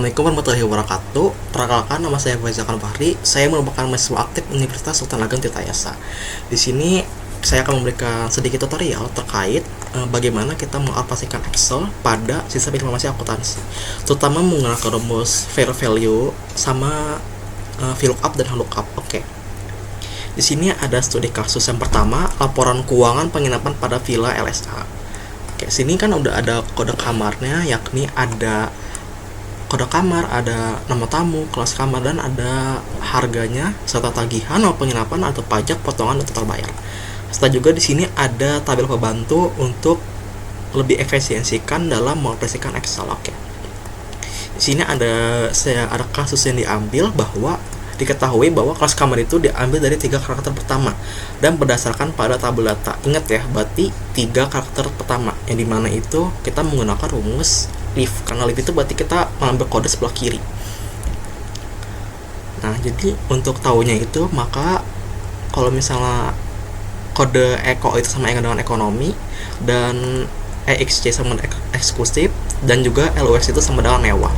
Assalamualaikum warahmatullahi wabarakatuh. Perkenalkan, nama saya Faizal Fahri. Saya merupakan mahasiswa aktif Universitas Sultan Ageng Tirtayasa. Di sini saya akan memberikan sedikit tutorial terkait bagaimana kita mengaplikasikan Excel pada sistem informasi akuntansi, terutama menggunakan rumus fair value sama VLOOKUP dan HLOOKUP. Oke. Di sini ada studi kasus yang pertama, laporan keuangan penginapan pada villa LSA. Oke, sini kan udah ada kode kamarnya, yakni ada kode kamar, ada nama tamu, kelas kamar, dan ada harganya serta tagihan atau penginapan atau pajak, potongan, dan total bayar. Serta juga di sini ada tabel pembantu untuk lebih efisiensikan dalam mengoperasikan Excel. Oke. Di sini ada kasus yang diambil bahwa diketahui bahwa kelas kamar itu diambil dari 3 karakter pertama dan berdasarkan pada tabel data. Ingat ya, berarti 3 karakter pertama yang dimana itu kita menggunakan rumus lift, karena lift itu berarti kita mengambil kode sebelah kiri. Nah, jadi untuk tahunya itu, maka kalau misalnya kode eko itu sama dengan ekonomi, dan EXC sama dengan eksklusif, dan juga LOX itu sama dengan mewah.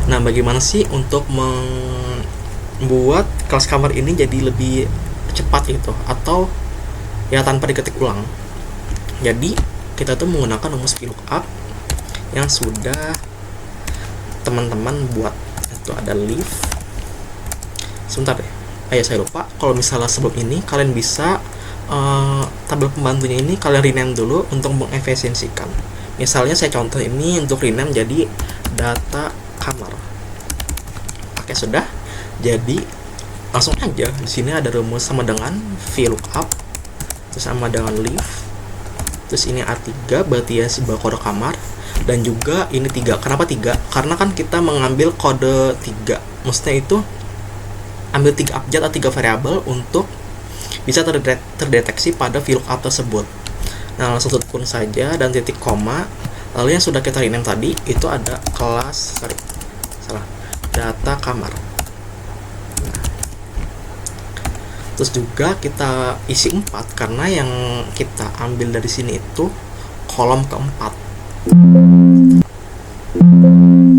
Nah, bagaimana sih untuk membuat kelas kamar ini jadi lebih cepat gitu, atau ya tanpa diketik ulang? Jadi kita tuh menggunakan rumus VLOOKUP yang sudah teman-teman buat. Itu ada lift. Sebentar deh, saya lupa. Kalau misalnya sebelum ini kalian bisa tabel pembantunya ini kalian rename dulu untuk mengefisiensikan. Misalnya saya contoh ini untuk rename jadi data kamar. Oke, sudah. Jadi langsung aja di sini ada rumus sama dengan VLOOKUP, terus sama dengan lift, terus ini A3 berarti ya sebuah kode kamar, dan juga ini 3. Kenapa 3? Karena kan kita mengambil kode 3, maksudnya itu ambil 3 abjad atau 3 variabel untuk bisa terdeteksi pada VLOOKUP tersebut. Nah, langsung tutup saja dan titik koma. Lalu yang sudah kita rename tadi itu ada data kamar. Nah, terus juga kita isi 4 karena yang kita ambil dari sini itu kolom keempat.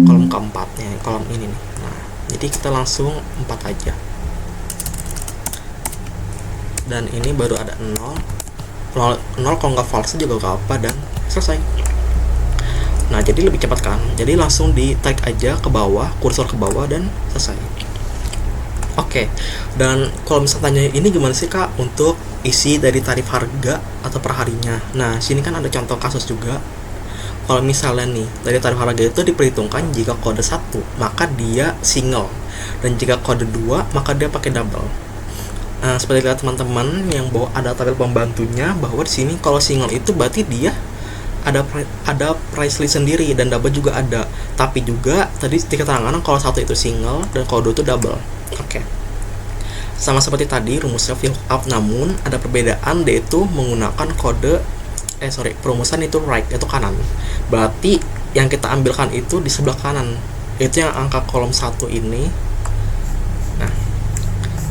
Kolom keempatnya, kolom ini nih. Nah, jadi kita langsung 4 aja. Dan ini baru ada 0 kalau nggak false juga nggak apa, dan selesai. Nah, jadi lebih cepat kan, jadi langsung ditarik aja ke bawah, kursor ke bawah, dan selesai. Oke. Dan kalau misalnya tanya ini gimana sih kak untuk isi dari tarif harga atau perharinya, nah sini kan ada contoh kasus juga. Kalau misalnya nih dari tarif harga itu diperhitungkan jika kode 1 maka dia single, dan jika kode 2 maka dia pakai double. Seperti lihat teman-teman yang bawa ada tabel pembantunya, bahwa di sini kalau single itu berarti dia ada price list sendiri, dan double juga ada. Tapi juga tadi diketerangan kalau 1 itu single dan kalau 2 itu double. Oke. Sama seperti tadi rumusnya VLOOKUP, namun ada perbedaan, yaitu menggunakan kode perumusan itu right, itu kanan. Berarti yang kita ambilkan itu di sebelah kanan, itu yang angka kolom 1 ini. Nah,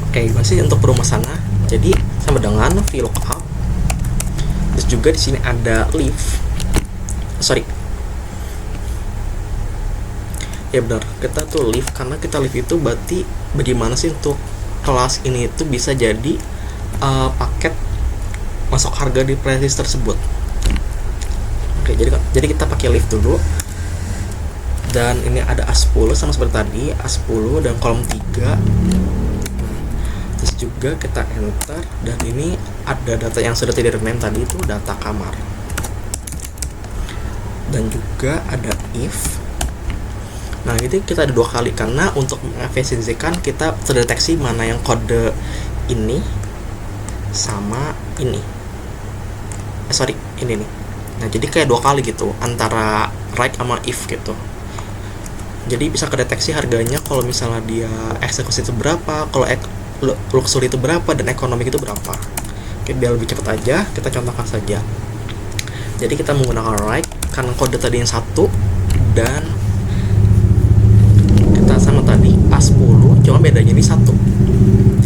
oke, masih untuk perumusannya. Jadi sama dengan VLOOKUP. Terus juga di sini ada lift. Ya benar, kita tuh lift karena kita lift itu berarti bagaimana sih untuk kelas ini itu bisa jadi paket masuk harga di price list tersebut. Oke, jadi kita pakai lift dulu. Dan ini ada A10 sama seperti tadi, A10 dan kolom 3. Terus juga kita enter, dan ini ada data yang sudah tidak rename tadi, itu data kamar. Dan juga ada if. Nah, jadi kita ada 2 kali karena untuk mengefisiensikan kita terdeteksi mana yang kode ini sama ini. Ini nih. Nah, jadi kayak 2 kali gitu antara right sama if gitu. Jadi bisa kedeteksi harganya kalau misalnya dia eksekusi itu berapa, kalau luxury itu berapa, dan ekonomi itu berapa. Oke, biar lebih cepat aja kita contohkan saja. Jadi kita menggunakan right karena kode tadi yang 1, dan kita sama tadi A10, cuma bedanya ini 1.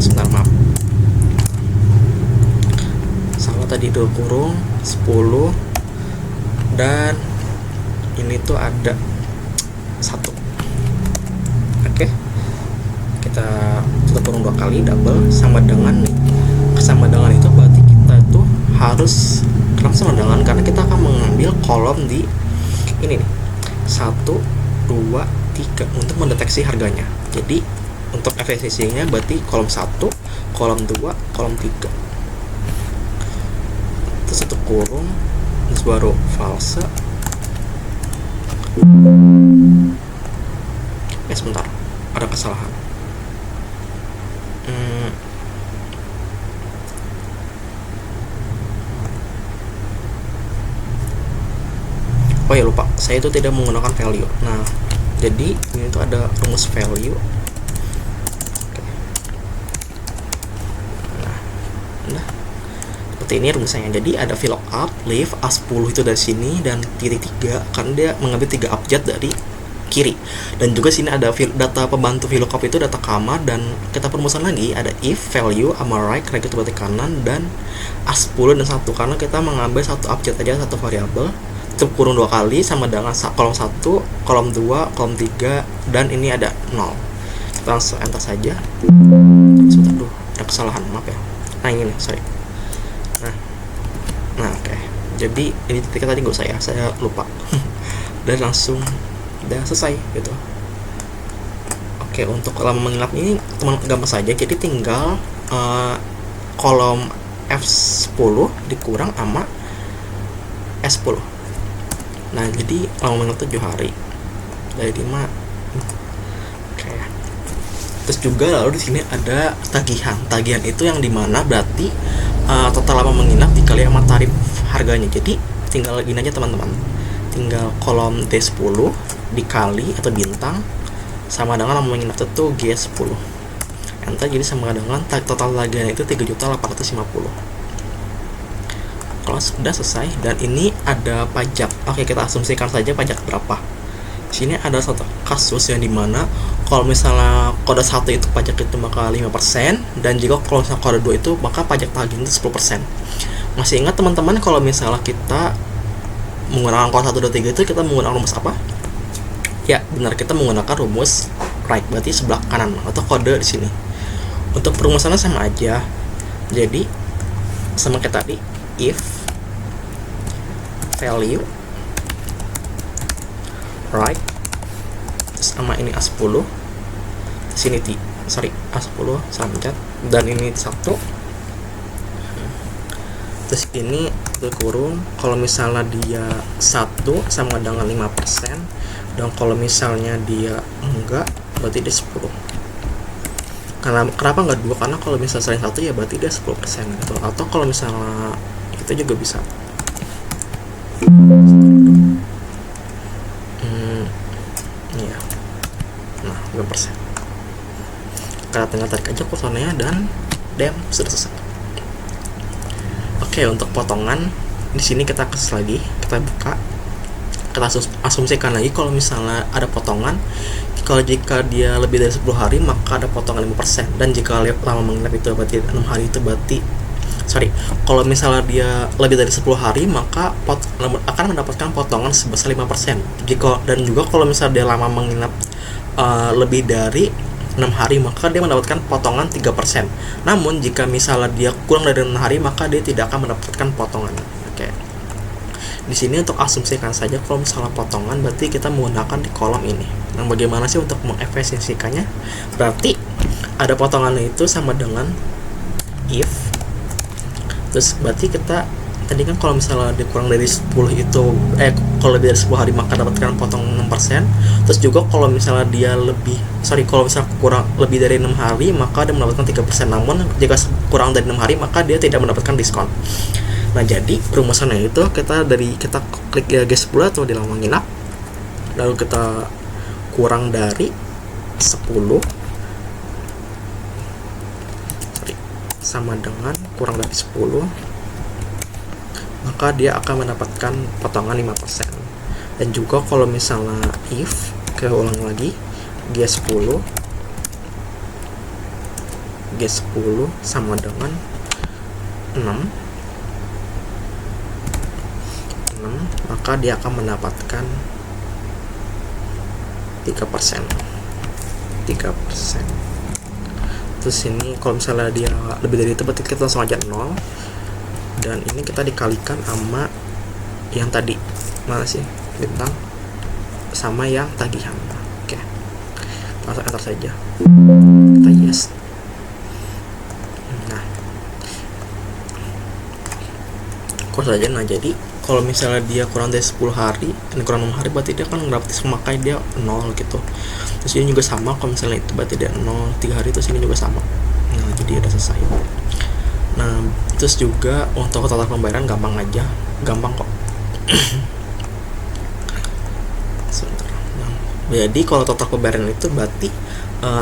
Sebentar, maaf. Sama tadi dua kurung 10, dan ini tuh ada 1. kita tutup kurung 2 kali double sama dengan nih, sama dengan itu berarti kita tuh harus, kenapa sama dengan, karena kita akan mengambil kolom di ini nih 1, 2, 3 untuk mendeteksi harganya. Jadi untuk efisiensinya berarti kolom 1, kolom 2, kolom 3, terus tutup kurung, terus baru false. Sebentar, ada kesalahan. Oh ya, lupa, saya itu tidak menggunakan value. Nah, jadi ini tuh ada rumus value. Oke. Nah, seperti ini rumusnya. Jadi ada VLOOKUP, leave A10 itu dari sini dan titik 3 karena dia mengambil 3 abjad dari kiri. Dan juga sini ada data pembantu VLOOKUP itu data kamar, dan kita perumusan lagi ada if value sama right karena itu berarti kanan, dan A10 dan 1 karena kita mengambil satu abjad aja, satu variabel. Tutup kurung 2 kali sama dengan kolom 1, kolom 2, kolom 3, dan ini ada 0. Kita langsung enter saja. Sebentar dulu, ada kesalahan, maaf ya. Nah ini nih, sorry. Nah oke. Jadi ini titiknya tadi gue saya lupa. Dan langsung udah selesai gitu. Oke, untuk lama menginap ini teman gampang saja, jadi tinggal kolom F10 dikurang sama S10. Nah jadi lama menginap 7 hari dari 5. Oke. Terus juga lalu di sini ada tagihan itu yang dimana berarti total lama menginap dikali sama tarif harganya. Jadi tinggal gini aja teman-teman, tinggal kolom D10 dikali atau bintang sama dengan lama menginap itu G10, enter, jadi sama dengan total tagihan itu 3.850. Kalau sudah selesai, dan ini ada pajak. Oke, kita asumsikan saja pajak berapa. Sini ada satu kasus yang dimana kalau misalnya kode 1 itu pajak itu maka 5%, dan jika kalau misalnya kode 2 itu maka pajak tagihan itu 10%. Masih ingat teman-teman kalau misalnya kita menggunakan kode 1, 2, 3 itu kita menggunakan rumus apa? Ya, benar, kita menggunakan rumus right, berarti sebelah kanan atau kode di sini. Untuk perumusannya sama aja. Jadi sama kayak tadi, if value right sama ini A10, sini A10 samcat, dan ini 1, terus ini kurung, kalau misalnya dia 1 sama dengan 5%, dan kalau misalnya dia enggak berarti dia 10. Kenapa enggak 2? Karena kalau misalnya selain 1 ya berarti dia 10% gitu. Atau kalau misalnya itu juga bisa. Iya. Nah, 5%. Kita tinggal tarik aja kursornya dan sudah selesai. Oke, untuk potongan di sini kita kes lagi, kita buka, kita asumsikan lagi kalau misalnya ada potongan, kalau jika dia lebih dari 10 hari maka ada potongan 5%, dan jika lama menginap itu berarti 6 hari itu berarti kalau misalnya dia lebih dari 10 hari maka akan mendapatkan potongan sebesar 5%. Dan juga kalau misalnya dia lama menginap lebih dari 6 hari maka dia mendapatkan potongan 3%. Namun jika misalnya dia kurang dari 6 hari maka dia tidak akan mendapatkan potongan. Oke. Di sini untuk asumsikan saja kalau misalnya potongan berarti kita menggunakan di kolom ini. Nah, bagaimana sih untuk mengefisiensikannya? Berarti ada potongannya itu sama dengan if, terus berarti kita tadi kan kalau misalnya dikurang dari 10 itu kalau lebih dari 10 hari maka dapatkan potongan 6%. Terus juga kalau misalnya dia kalau misalnya kurang lebih dari 6 hari maka dia mendapatkan 3%. Namun jika kurang dari 6 hari maka dia tidak mendapatkan diskon. Nah, jadi perumusannya itu kita klik G10 atau di lama menginap, lalu kita kurang dari 10 sama dengan kurang dari 10, maka dia akan mendapatkan potongan 5%. Dan juga kalau misalnya if, kita ulang lagi, G10 sama dengan 6, maka dia akan mendapatkan 3%. Terus ini kalau misalnya dia lebih dari itu berarti kita langsung aja 0, dan ini kita dikalikan sama yang tadi, mana sih, bintang, sama yang tagihan. Oke, langsung enter saja, kita yes. Nah, kok saja. Nah, jadi kalau misalnya dia kurang dari 10 hari, ini kurang 6 hari, berarti dia kan gratis memakai dia 0 gitu. Terus ini juga sama, kalau misalnya itu berarti dia 0 3 hari, terus ini juga sama. Nah, jadi udah selesai. Nah, terus juga untuk total pembayaran gampang aja, gampang kok. Nah, jadi kalau total pembayaran itu berarti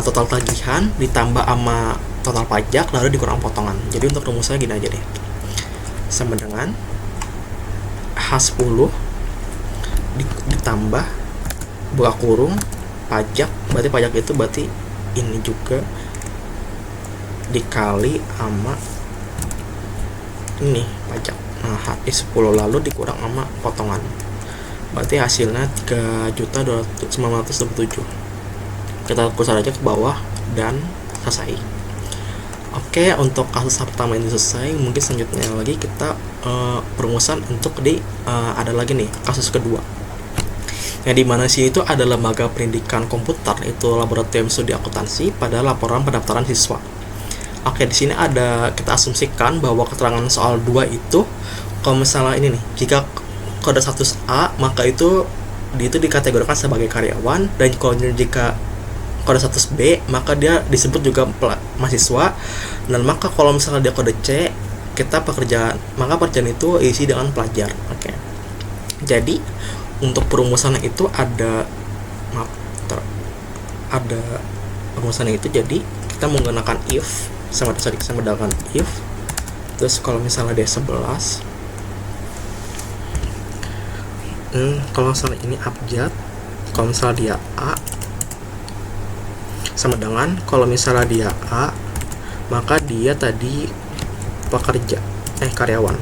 total tagihan ditambah sama total pajak lalu dikurang potongan. Jadi untuk rumusnya gini aja deh, sama dengan H10 ditambah buka kurung pajak, berarti pajak itu berarti ini juga dikali sama ini pajak. Nah, H10 lalu dikurang sama potongan, berarti hasilnya 3.927.000. Kita kursor aja ke bawah dan selesai. Oke, untuk kasus pertama ini selesai. Mungkin selanjutnya lagi kita perumusan untuk ada lagi nih kasus kedua, yang dimana sih itu ada lembaga pendidikan komputer, itu laboratorium studi akuntansi pada laporan pendaftaran siswa. Oke, di sini ada, kita asumsikan bahwa keterangan soal 2 itu, kalau misalnya ini nih, jika kode status A, maka itu dikategorikan sebagai karyawan, dan kalau jika kode status B, maka dia disebut juga mahasiswa, dan maka kalau misalnya dia kode C, kita pekerjaan, maka pekerjaan itu isi dengan pelajar. Oke. Jadi untuk perumusannya itu ada perumusannya itu, jadi kita menggunakan if sama dengan if. Terus kalau misalnya dia 11, kalau misalnya ini abjad, kalau misalnya dia A, sama dengan kalau misalnya dia A, maka dia tadi karyawan.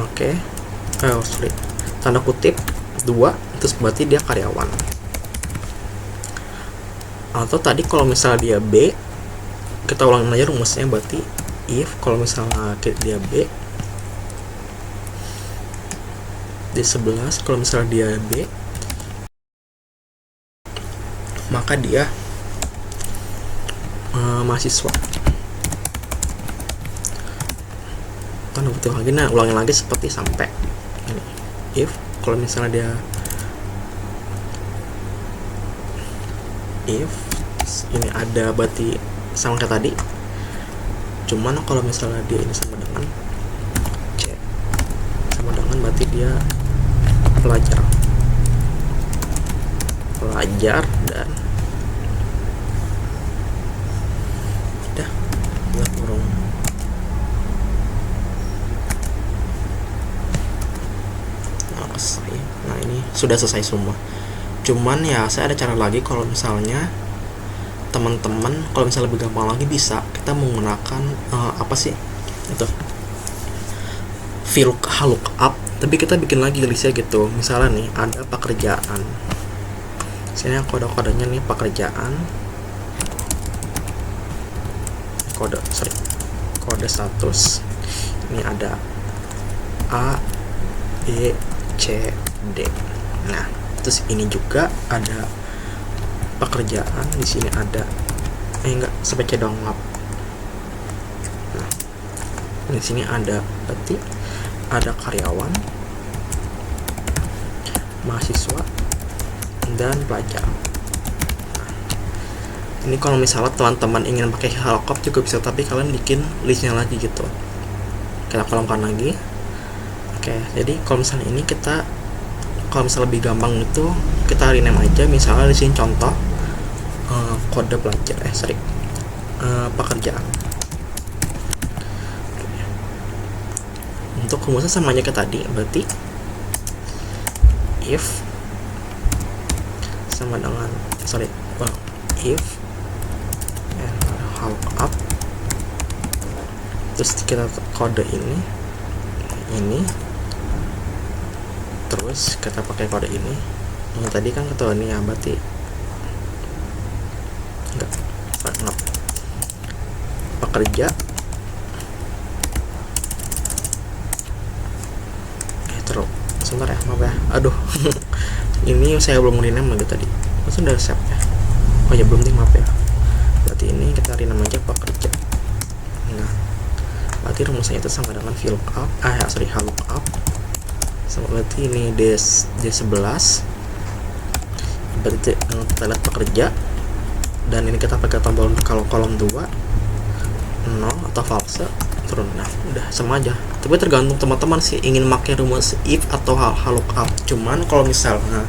Oke. Tanda kutip 2, terus berarti dia karyawan. Atau tadi kalau misalnya dia B, kita ulangin aja rumusnya, berarti if kalau misalnya dia B di 11, kalau misalnya dia B, maka dia mahasiswa. Tanda kutip lagi, nah ulangin lagi seperti sampai ini. If kalau misalnya dia if ini ada, berarti sama kayak tadi, cuman kalau misalnya dia ini sama dengan C, sama dengan berarti dia pelajar, dan udah buat kurung. Nah, ini sudah selesai semua. Cuman ya saya ada cara lagi, kalau misalnya teman-teman kalau misalnya lebih gampang lagi, bisa kita menggunakan apa sih itu VLOOKUP, tapi kita bikin lagi listnya gitu. Misalnya nih ada pekerjaan, sini kode-kodenya nih pekerjaan, kode status, ini ada A B C D. Nah, terus ini juga ada pekerjaan, di sini ada sampai C doang. Nah, di sini ada, berarti ada karyawan, mahasiswa, dan pelajar. Nah, ini kalau misalnya teman-teman ingin pakai VLOOKUP juga bisa, tapi kalian bikin listnya lagi gitu. Kita kolomkan lagi. Oke, jadi kalau misalnya ini kalau misalnya lebih gampang itu kita rename aja, misalnya di sini contoh kode pelajar pekerjaan. Untuk rumusnya sama aja kayak tadi, berarti if sama dengan if VLOOKUP, terus kita kode ini, terus kita pakai kode ini. Yang tadi kan ketahuan ya, berarti enggak, pekerja. Terus sebentar ya, maaf ya, aduh ini saya belum rename lagi tadi, itu udah save ya. Oh ya belum nih, maaf ya. Berarti ini kita rename aja pekerja. Nah, berarti rumusnya itu sama dengan VLOOKUP, HLOOKUP. Sama berarti ini D11. Berarti kita lihat pekerja, dan ini kita pakai tombol kalau kolom 2 0 atau false turun. Nah, udah sama aja. Tapi tergantung teman-teman sih ingin pakai rumus if atau lookup. Cuman kalau misalnya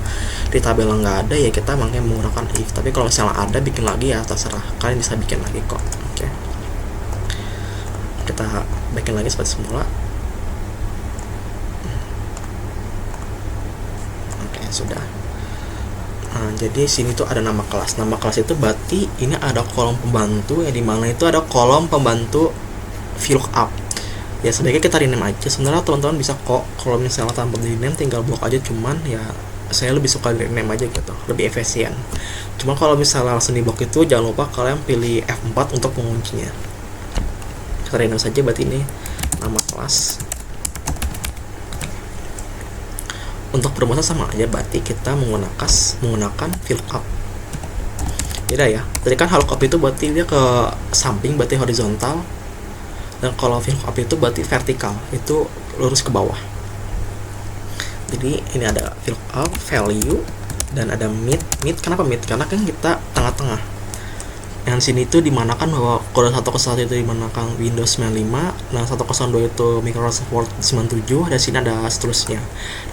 di tabel nggak ada ya kita makanya menggunakan if. Tapi kalau misalnya ada, bikin lagi ya, terserah kalian bisa bikin lagi kok. Oke. Kita bikin lagi seperti semula. Oke, sudah. Nah, jadi sini tuh ada nama kelas. Nama kelas itu berarti ini ada kolom pembantu, yang dimana itu ada kolom pembantu VLOOKUP. Ya sebaiknya kita rename aja. Sebenarnya teman-teman bisa kok kalau misalnya tanpa di rename tinggal blok aja, cuman ya saya lebih suka di rename aja gitu, lebih efisien. Cuma kalau misalnya langsung di blok itu jangan lupa kalian pilih F4 untuk penguncinya. Kita rename saja, berarti ini nama kelas. Untuk perumusan sama aja, berarti kita menggunakan VLOOKUP. Beda ya. Tadi kan lookup itu berarti dia ke samping, berarti horizontal. Dan kalau VLOOKUP itu berarti vertikal, itu lurus ke bawah. Jadi ini ada VLOOKUP, value, dan ada mid. Kenapa mid? Karena kan kita tengah-tengah. Yang sini itu dimanakan bahwa kode 101 itu dimanakan Windows 95, nah 102 itu Microsoft Word 97, dan sini ada seterusnya.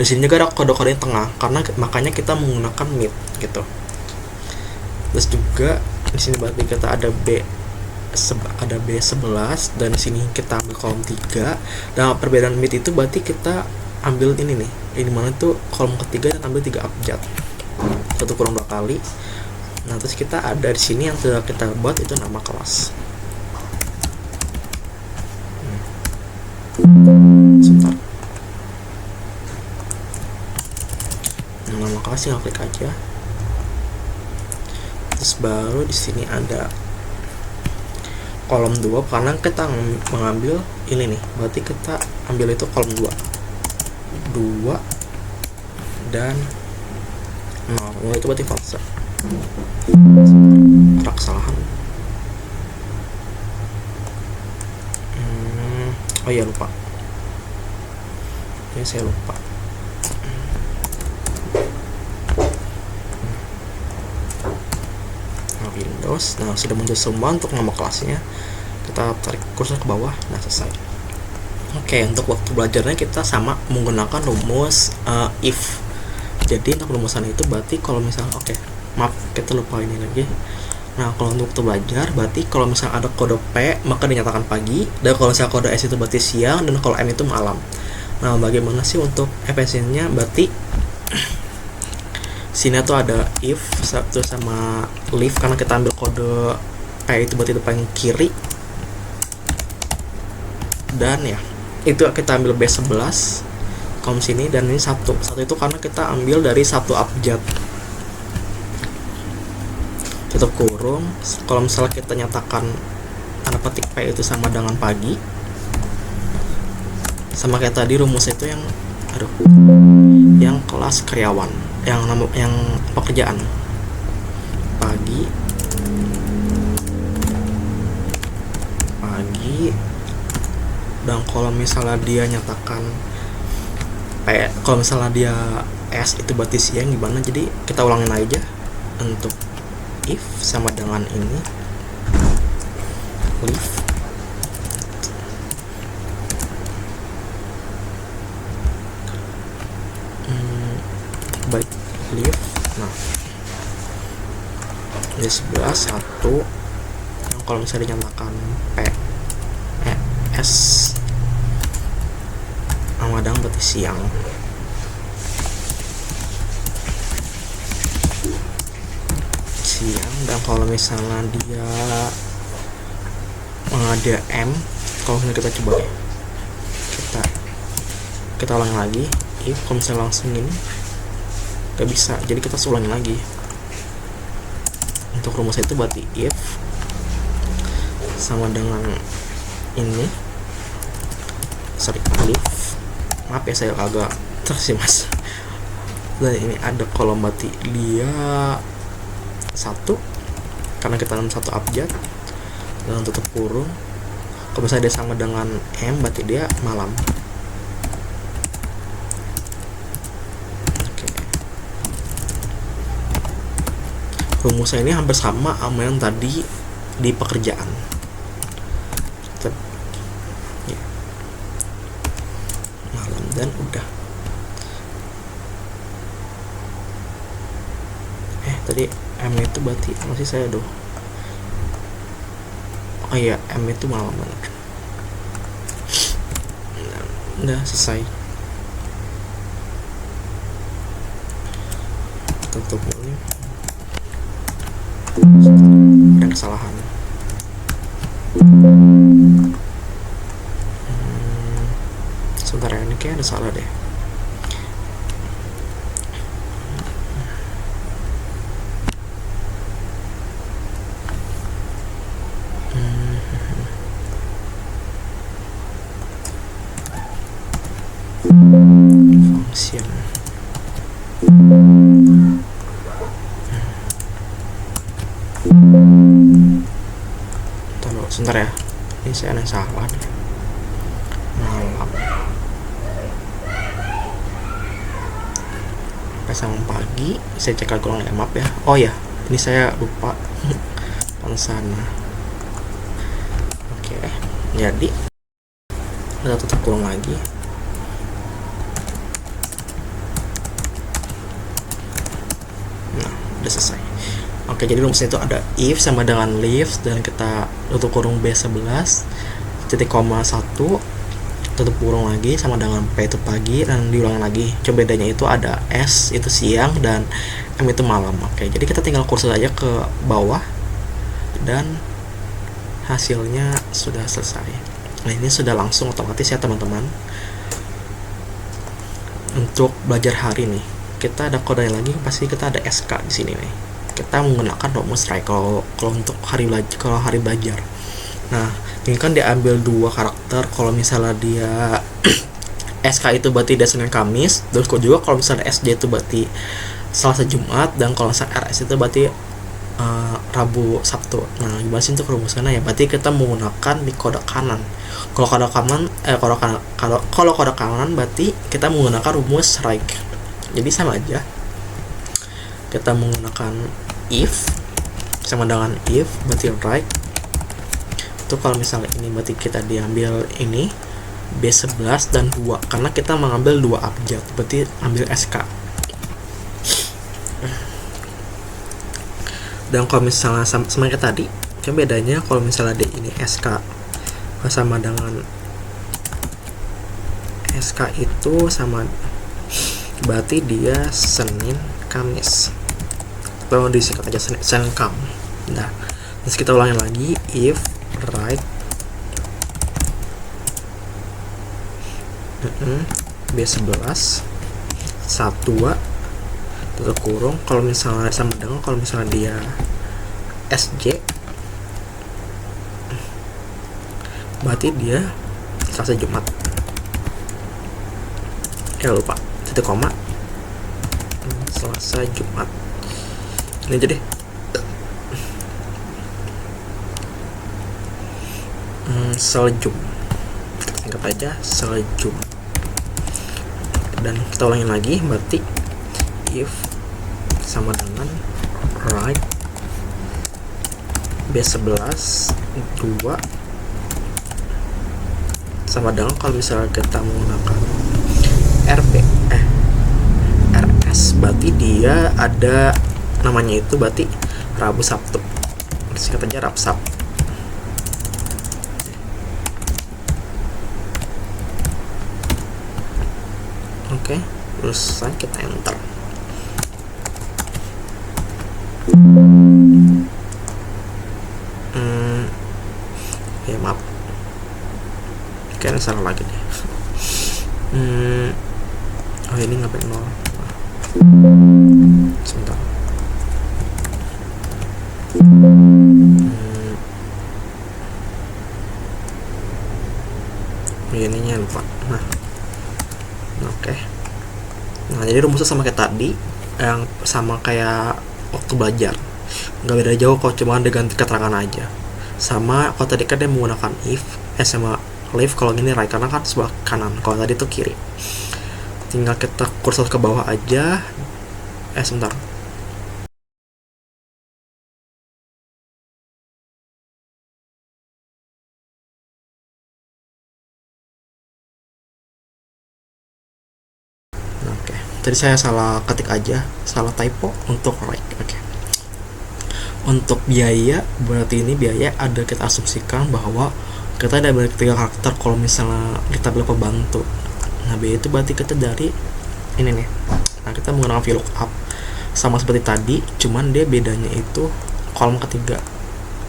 Di sini juga ada kode-kode yang tengah, karena makanya kita menggunakan mid gitu. Terus juga di sini berarti kita ada B11, dan di sini kita ambil kolom 3. Dan perbedaan mid itu berarti kita ambil ini nih, ini mana tuh kolom ketiga dan ambil 3 abjad, 1 kurang 2 kali. Nah, terus kita ada di sini yang sudah kita buat itu nama kelas. Sebentar. Nah, nama kelas tinggal klik aja. Terus baru di sini ada kolom 2, karena kita mengambil ini nih, berarti kita ambil itu kolom 2 dan 0 itu berarti false. Kesalahan. Oh iya, lupa ya, saya lupa. Windows. Nah, sudah muncul semua untuk nama kelasnya. Kita tarik kursor ke bawah. Nah, selesai. Oke, untuk waktu belajarnya kita sama menggunakan rumus if. Jadi untuk rumusan itu berarti kalau misalnya maaf, kita lupa ini lagi. Nah, kalau untuk waktu belajar berarti kalau misalnya ada kode P maka dinyatakan pagi, dan kalau misalnya kode S itu berarti siang, dan kalau M itu malam. Nah, bagaimana sih untuk efisiennya? Berarti sini tuh ada if satu sama leave, karena kita ambil kode P itu berarti itu paling kiri, dan ya itu kita ambil B11 kolom sini, dan ini satu itu karena kita ambil dari 1 abjad, tutup kurung. Kalau misalnya kita nyatakan tanda petik P itu sama dengan pagi, sama kayak tadi rumus itu yang kelas karyawan, yang pekerjaan pagi, dan kalau misalnya dia nyatakan kalau misalnya dia S itu berarti siang gimana. Jadi kita ulangin aja, untuk if sama dengan ini leave, baik leave. Nah, di sebelah 1 yang kalau misalnya dinyatakan S Ramadhan berarti siang. Dan kalau misalnya dia ada M, kalau misalnya kita coba ya, kita ulangi lagi. If kalau misalnya langsung ini gak bisa, jadi kita ulangin lagi. Untuk rumus itu berarti if sama dengan ini, sorry, leaf, maaf ya saya agak terus sih mas. Dan ini ada kolom berarti dia 1 karena kita dalam 1 abjad, dan tutup kurung. Kalau misalnya dia sama dengan M berarti dia malam. Oke. Rumusnya ini hampir sama sama yang tadi di pekerjaan. Ya. Malam dan udah. Tadi M itu berarti masih saya doh. Oh iya, M itu malam banget. Udah selesai. Tutup ini. Ada kesalahan. Sebentar ya, ini kayak ada salah deh. Function. Tunggu sebentar ya, ini saya ada salah nih. Malam sama pagi, saya cek lagi ulang ya, maaf ya. Oh ya, ini saya lupa sana. Oke, jadi kita tutup kurung lagi. Nah, udah selesai. Oke, jadi rumusnya itu ada if sama dengan leaves, dan kita tutup kurung B11 titik koma 1 tutup kurung lagi sama dengan P itu pagi, dan diulang lagi. Cuma bedanya itu ada S itu siang dan M itu malam. Oke, jadi kita tinggal kursor aja ke bawah dan hasilnya sudah selesai. Nah, ini sudah langsung otomatis ya teman-teman. Untuk belajar hari nih, kita ada kode lagi, pasti kita ada SK di sini nih. Kita menggunakan rumus try kalau untuk hari belajar. Nah, ini kan diambil 2 karakter. Kalau misalnya dia SK itu berarti dia Senin Kamis, terus juga kalau misalnya SD itu berarti Selasa Jumat, dan kalau misalnya RS itu berarti Rabu Sabtu. Nah, gimana sih untuk rumusnya? Ya berarti kita menggunakan di kode kanan. Kalau kode kanan berarti kita menggunakan rumus right. Jadi sama aja. Kita menggunakan if sama dengan if berarti right. Itu kalau misalnya ini berarti kita diambil ini B11 dan 2 karena kita mengambil 2 abjad, berarti ambil SK. Dan kalau misalnya sama kayak tadi, kan bedanya kalau misalnya di ini SK sama dengan SK itu sama, berarti dia Senin Kamis, atau disingkat aja Senin Kam. Nah, terus kita ulangi lagi if right B11 1 tutup kurung, kalau misalnya sama dengan kalau misalnya dia SJ berarti dia Selasa Jumat. Lupa titik koma Selasa Jumat. Ini jadi seljum, singkat aja seljum. Dan kita ulangi lagi, berarti if sama dengan right B11 2 sama dengan kalau misalnya kita menggunakan RS berarti dia ada namanya itu berarti Rabu Sabtu, singkat aja Rabu Sabtu. Oke, terus kita enter. Ya maaf, kayaknya salah lagi deh. Oh ini ngapain 0? Sebentar. saya lupa. Nah, oke. Nah, jadi rumusnya sama kayak tadi, yang sama kayak waktu belajar, nggak beda jauh kok, cuma diganti keterangan aja. Sama kalau tadi kan dia menggunakan if, sama leave, kalau gini right, karena kan sebelah kanan, kalau tadi tuh kiri. Tinggal kita kursor ke bawah aja. Sebentar. Oke, tadi saya salah ketik aja, salah typo untuk right. Oke. Untuk biaya, berarti ini biaya ada kita asumsikan bahwa kita ada tiga karakter kalau misalnya kita beli pembantu. Nah, biaya itu berarti kita dari ini nih. Nah, kita menggunakan VLOOKUP sama seperti tadi, cuman dia bedanya itu kolom ketiga.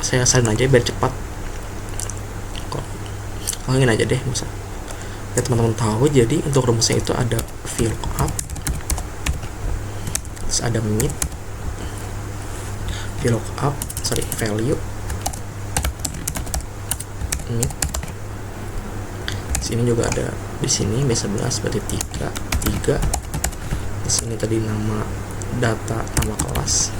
Saya salin aja biar cepat. Kalau ingin aja deh, bisa. Ya, teman-teman tahu, jadi untuk rumusnya itu ada VLOOKUP, terus ada mid, VLOOKUP, value, mid. Sini juga ada, di sini B11 berarti 3. Di sini tadi nama data, nama kelas.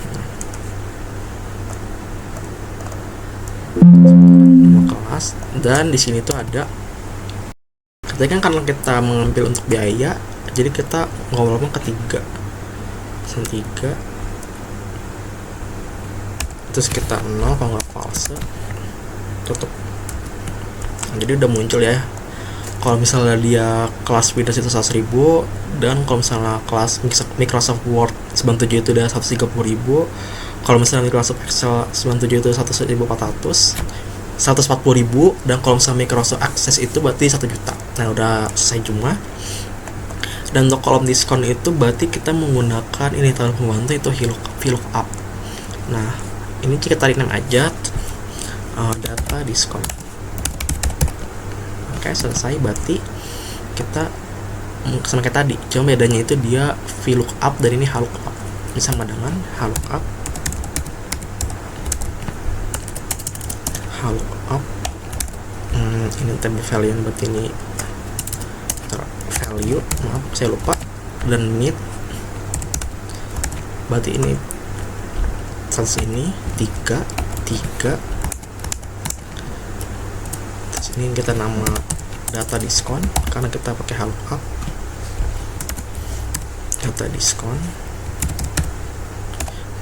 Nama kelas, dan di sini tuh ada. Tadi kan karena kita mengambil untuk biaya, jadi kita ngomong ketiga, 3, terus kita 0 kalau nggak false, tutup. Nah, jadi udah muncul ya. Kalau misalnya dia kelas Windows itu 100.000, dan kalau misalnya kelas Microsoft Word 97 itu udah 130.000, kalau misalnya Microsoft Excel 97 itu 1.400, 140.000, dan kalau misalnya Microsoft Access itu berarti 1 juta. Nah, udah selesai semua. Dan untuk kolom diskon itu berarti kita menggunakan ini taruh pembantu itu VLOOKUP. Nah, ini kita tarik name aja, data diskon. Oke, selesai. Berarti kita sama kayak tadi, cuma bedanya itu dia VLOOKUP dan ini HLOOKUP. Ini sama dengan HLOOKUP. Ini table value, berarti ini value, maaf saya lupa, dan mid berarti ini sales ini 3. Terus ini kita nama data diskon karena kita pakai HLOOKUP, data diskon.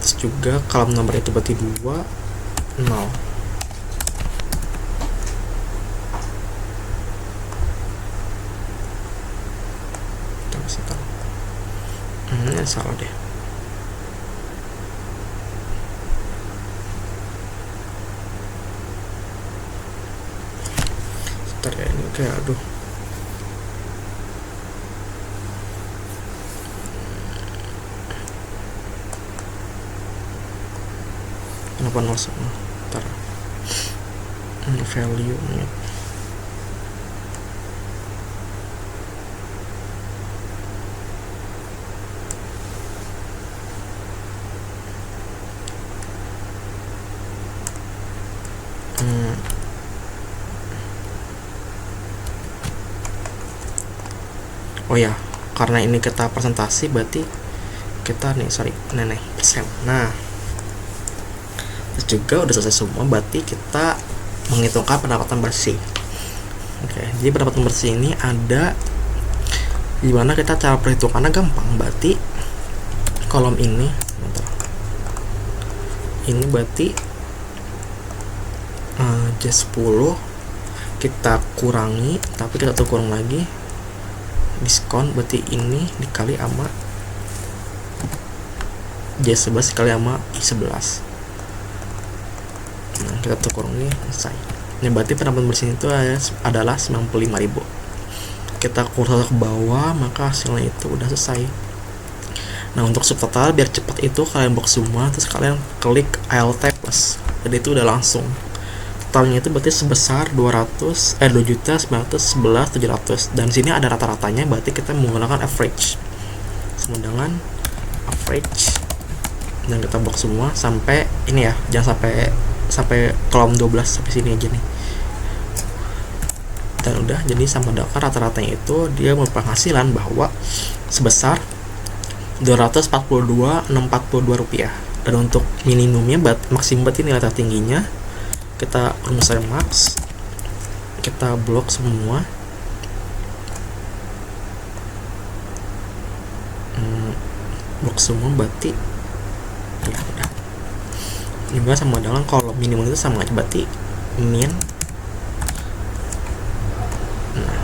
Terus juga kolom nomor itu berarti 2, 0. Salah deh. Sebentar ya, ini kayak aduh. Kenapa 0 sama? Bentar. Value nya. Oh ya, karena ini kita presentasi berarti kita nih persen. Nah, terus juga udah selesai semua, berarti kita menghitungkan pendapatan bersih. Oke, jadi pendapatan bersih ini ada dimana kita cara perhitungannya gampang. Berarti kolom ini, ini berarti J10 kita kurangi, tapi kita tuh kurang lagi diskon, berarti ini dikali sama J11 dikali sama I11. Nah, kita tuh kurang ini selesai. Ini berarti pendapatan bersih itu adalah 95.000. Kita kursor ke bawah, maka hasilnya itu udah selesai. Nah, untuk subtotal biar cepat itu kalian box semua, terus kalian klik Alt plus, jadi itu udah langsung. Totalnya itu berarti sebesar 2.911.700, dan sini ada rata-ratanya, berarti kita menggunakan average sama dengan average, dan kita box semua sampai ini ya, jangan sampai kolom 12, sampai sini aja nih. dan udah. Jadi sama Dakar rata-ratanya itu dia berpenghasilan bahwa sebesar 242.642 rupiah. Dan untuk minimumnya maksimum berarti nilai tertingginya kita rumuskan max, kita blok semua. Blok semua berarti ya udah. Juga sama dengan kalau minimum itu sama aja berarti min. Nah,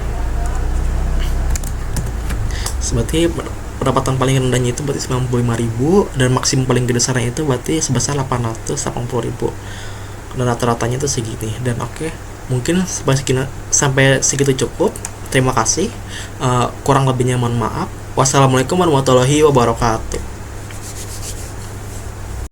berarti pendapatan paling rendahnya itu berarti 95.000 dan maksimum paling besarnya itu berarti sebesar 880.000. Dan rata-ratanya itu segini. Dan oke, mungkin sampai segitu cukup. Terima kasih. Kurang lebihnya mohon maaf. Wassalamualaikum warahmatullahi wabarakatuh.